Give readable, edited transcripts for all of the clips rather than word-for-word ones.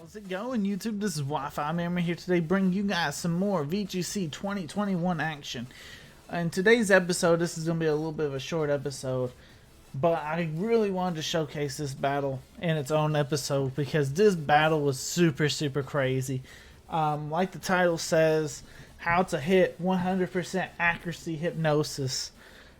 How's it going, YouTube? This is Wi-Fi Memory here today, bringing you guys some more VGC 2021 action. In today's episode, this is going to be a little bit of a short episode, but I really wanted to showcase this battle in its own episode because this battle was super crazy. Like the title says, how to hit 100% accuracy hypnosis,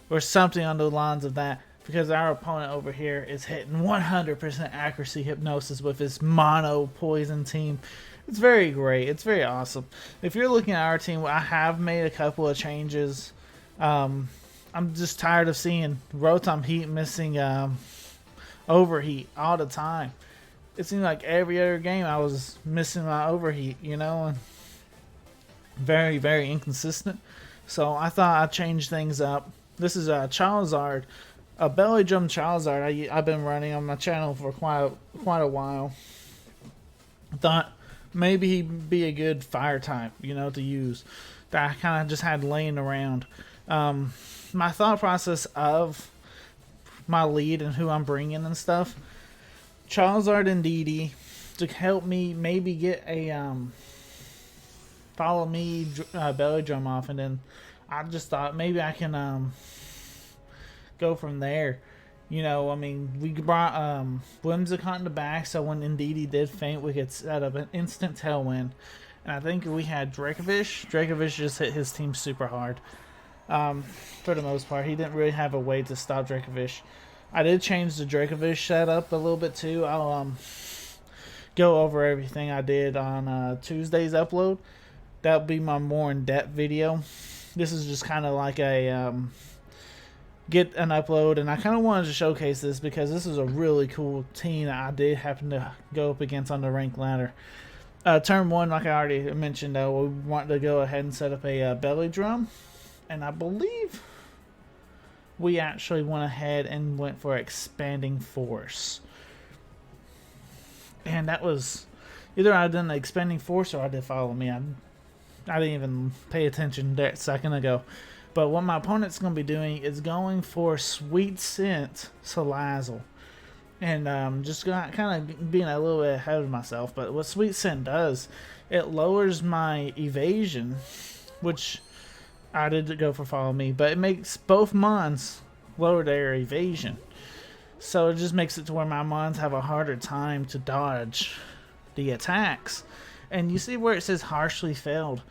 or something on the lines of that. Because our opponent over here is hitting 100% accuracy hypnosis with his mono poison team. It's very great. It's very awesome. If you're looking at our team, I have made a couple of changes. I'm just tired of seeing Rotom Heat missing Overheat all the time. It seemed like every other game I was missing my Overheat, you know, and very inconsistent. So I thought I'd change things up. This is a Charizard. A belly drum Charizard I've been running on my channel for quite a while. I thought maybe he'd be a good fire type, you know, to use. That I kind of just had laying around. My thought process of my lead and who I'm bringing and stuff. Charizard and Didi to help me maybe get a follow me belly drum off, and then I just thought maybe I can go from there. You know, I mean, we brought Whimsicott in the back, so when Indeedee did faint, we could set up an instant tailwind. And I think we had Dracovish. Dracovish just hit his team super hard. For the most part, he didn't really have a way to stop Dracovish. I did change the Dracovish setup a little bit too. I'll go over everything I did on Tuesday's upload. That'll be my more in-depth video. This is just kind of like a get an upload, and I kind of wanted to showcase this because this is a really cool team that I did happen to go up against on the rank ladder. Turn 1, like I already mentioned, we want to go ahead and set up a belly drum, and I believe we actually went ahead and went for expanding force, and that was either I did the expanding force or I did follow me. I didn't even pay attention that second ago. But what my opponent's going to be doing is going for Sweet Scent Salazzle. And just kind of being a little bit ahead of myself. But what Sweet Scent does, it lowers my evasion, which I did go for follow me. But it makes both mons lower their evasion. So it just makes it to where my mons have a harder time to dodge the attacks. And you see where it says harshly failed.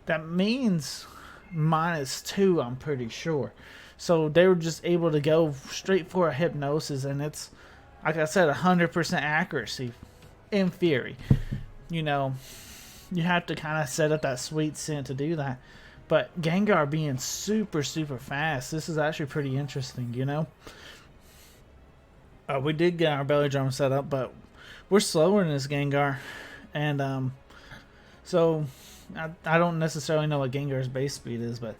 That means -2, I'm pretty sure. So they were just able to go straight for a hypnosis, and it's, like I said, 100% accuracy in theory. You know, you have to kind of set up that Sweet Scent to do that. But Gengar being super fast, this is actually pretty interesting, you know. We did get our belly drum set up, but we're slower in this Gengar, and so I don't necessarily know what Gengar's base speed is, but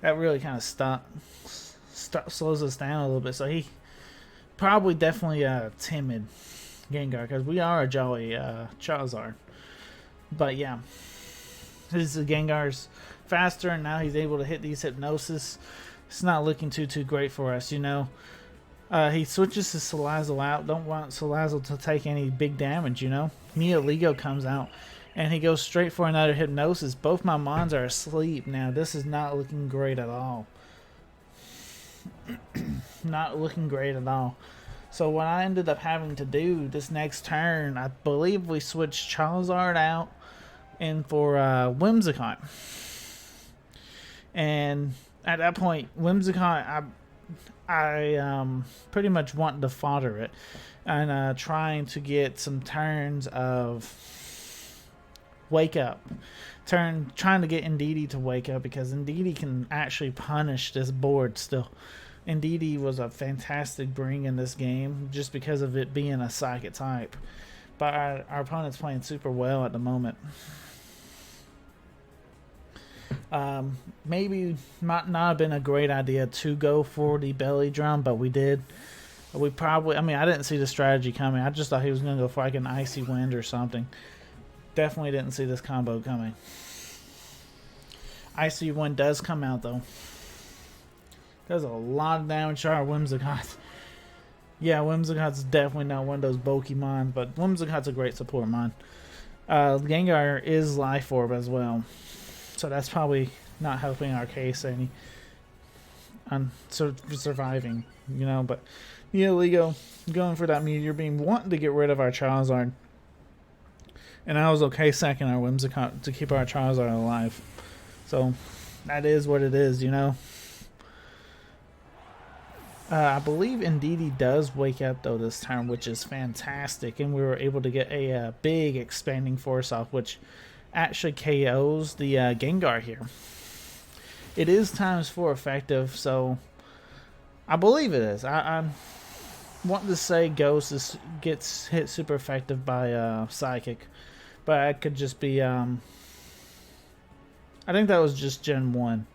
that really kind of slows us down a little bit. So he probably definitely a timid Gengar, because we are a jolly Charizard. But yeah, his Gengar's faster, and now he's able to hit these hypnosis. It's not looking too great for us, you know. He switches his Salazzle out. Don't want Salazzle to take any big damage, you know. Neoligo comes out, and he goes straight for another hypnosis. Both my mons are asleep now. This is not looking great at all. Not looking great at all. So what I ended up having to do this next turn, I believe we switched Charizard out and for Whimsicott. And at that point, Whimsicott, I pretty much want to fodder it and trying to get some turns of wake up. Trying to get Indeedee to wake up, because Indeedee can actually punish this board still. Indeedee was a fantastic bring in this game just because of it being a psychic type. But our opponent's playing super well at the moment. Maybe might not have been a great idea to go for the belly drum, but we did. We probably, I mean, I didn't see the strategy coming. I just thought he was going to go for like an icy wind or something. Definitely didn't see this combo coming. Icy Wind does come out, though. Does a lot of damage to our Whimsicott. Yeah, Whimsicott's definitely not one of those bulky mons, but Whimsicott's a great support mon. Gengar is Life Orb as well, so that's probably not helping our case any on surviving, you know. But yeah, Lego going for that Meteor Beam, wanting to get rid of our Charizard, and I was okay sacking our Whimsicott to keep our Charizard alive. So that is what it is, you know. I believe Indeedee does wake up though this turn, which is fantastic, and we were able to get a big expanding force off, which actually KOs the Gengar here. It is ×4 effective, so I believe it is. I want to say Ghost gets hit super effective by Psychic, but it could just be I think that was just Gen 1.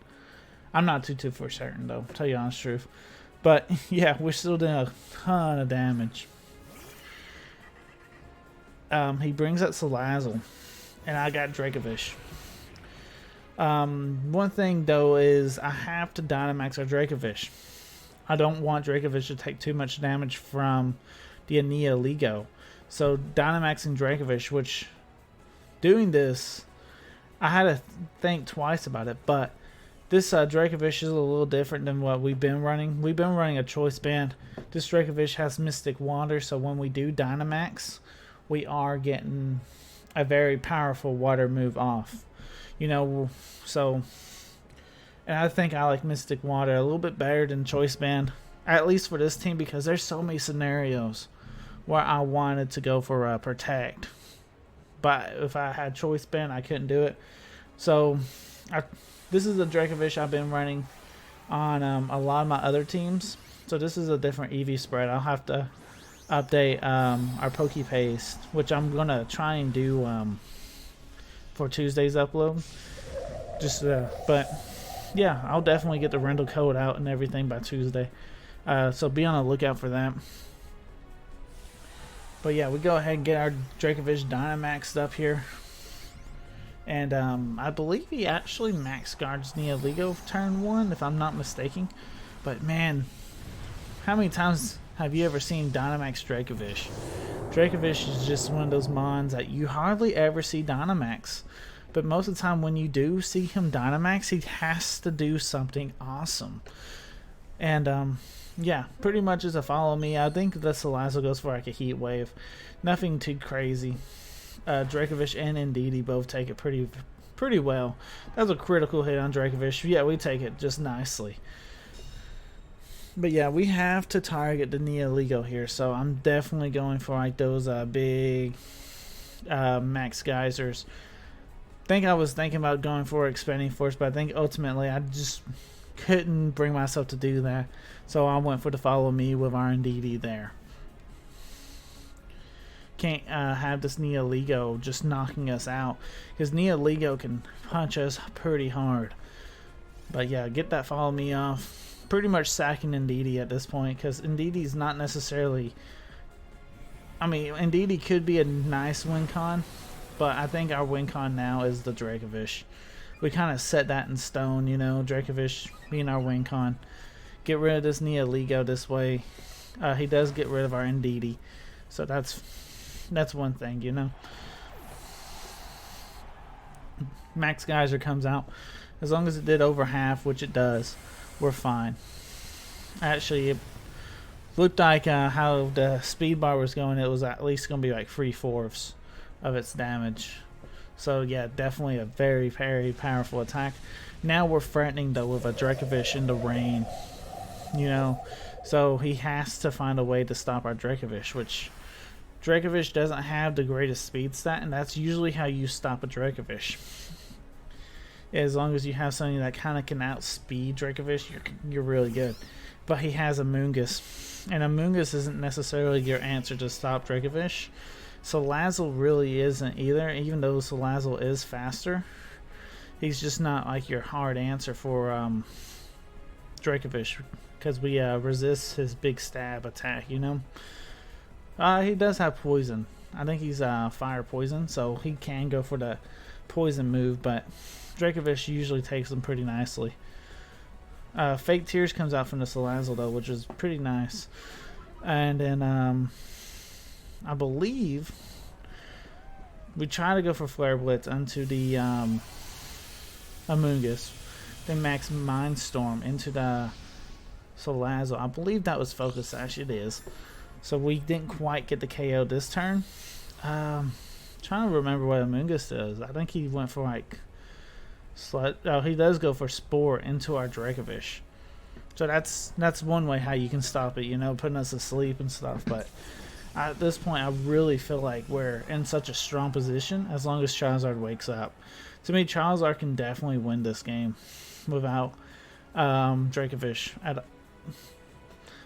I'm not too for certain though, to tell you the honest truth. But yeah, we're still doing a ton of damage. He brings up Salazzle, and I got Dracovish. One thing though is I have to Dynamax our Dracovish. I don't want Dracovish to take too much damage from the Anialigo. So Dynamaxing Dracovish, which doing this, I had to think twice about it, but this Dracovish is a little different than what we've been running. We've been running a Choice Band. This Dracovish has Mystic Water, so when we do Dynamax, we are getting a very powerful water move off. You know, so, and I think I like Mystic Water a little bit better than Choice Band, at least for this team, because there's so many scenarios where I wanted to go for Protect. But if I had Choice Band, I couldn't do it. So, this is the Dracovish I've been running on a lot of my other teams. So this is a different EV spread. I'll have to update our Pokepaste, which I'm going to try and do for Tuesday's upload. Just, but yeah, I'll definitely get the rental code out and everything by Tuesday. So be on the lookout for that. But yeah, we go ahead and get our Dracovish Dynamaxed up here. And I believe he actually max guards Neoligo turn 1, if I'm not mistaken. But man, how many times have you ever seen Dynamax Dracovish? Dracovish is just one of those mons that you hardly ever see Dynamax. But most of the time when you do see him Dynamax, he has to do something awesome. And yeah, pretty much as a follow me, I think the Salazzle goes for like a Heat Wave. Nothing too crazy. Dracovish and Indeedee both take it pretty well. That was a critical hit on Dracovish. Yeah, we take it just nicely. But yeah, we have to target the Neoligo here, so I'm definitely going for like those big max geysers. I was thinking about going for expanding force, but I think ultimately I just couldn't bring myself to do that, so I went for the follow me with our Indeedee there. Can't have this Neoligo just knocking us out, because Neoligo can punch us pretty hard. But yeah, get that follow me off. Pretty much sacking Indeedee at this point, because Indeedee's not necessarily, I mean, Indeedee could be a nice win con, but I think our win con now is the Dracovish. We kind of set that in stone, you know, Dracovish being our win con. Get rid of this Neoligo this way. He does get rid of our Indeedee, so that's one thing, you know. Max Geyser comes out. As long as it did over half, which it does, we're fine. Actually, it looked like how the speed bar was going, it was at least going to be like 3/4 of its damage. So yeah, definitely a very, very powerful attack. Now we're threatening though with a Dracovish in the rain, you know. So he has to find a way to stop our Dracovish, which Dracovish doesn't have the greatest speed stat, and that's usually how you stop a Dracovish. As long as you have something that kind of can outspeed Dracovish, you're really good. But he has a Mungus, and a Mungus isn't necessarily your answer to stop Dracovish. Salazzle really isn't either, even though Salazzle is faster. He's just not like your hard answer for Dracovish, because we resist his big stab attack, you know. He does have poison. I think he's fire poison, so he can go for the poison move, but Dracovish usually takes them pretty nicely. Fake Tears comes out from the Salazzle though, which is pretty nice. And then I believe We try to go for Flare Blitz into the Amoonguss. Then Max Mindstorm into the Salazzle. I believe that was Focus Sash. It is. So we didn't quite get the KO this turn. Trying to remember what Amoonguss does. I think he went for like he does go for Spore into our Dracovish. So that's one way how you can stop it, you know, putting us asleep and stuff. But at this point, I really feel like we're in such a strong position as long as Charizard wakes up. To me, Charizard can definitely win this game without Dracovish.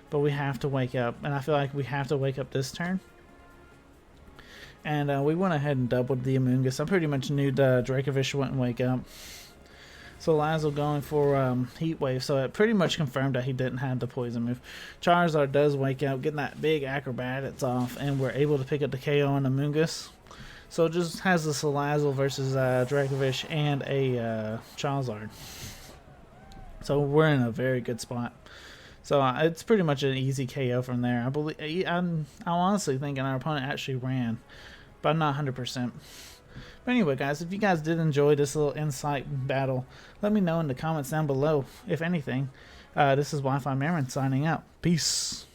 But we have to wake up, and I feel like we have to wake up this turn. And we went ahead and doubled the Amoonguss. I pretty much knew the Dracovish wouldn't wake up. So Lazzle going for Heat Wave, so it pretty much confirmed that he didn't have the poison move. Charizard does wake up, getting that big acrobatics off, and we're able to pick up the KO on Amoonguss. So it just has the Salazzle versus Dracovish and a Charizard. So we're in a very good spot. So it's pretty much an easy KO from there. I'm honestly thinking our opponent actually ran, but I'm not 100%. But anyway, guys, if you guys did enjoy this little insight battle, let me know in the comments down below, if anything. This is Wi-Fi Marin signing out. Peace.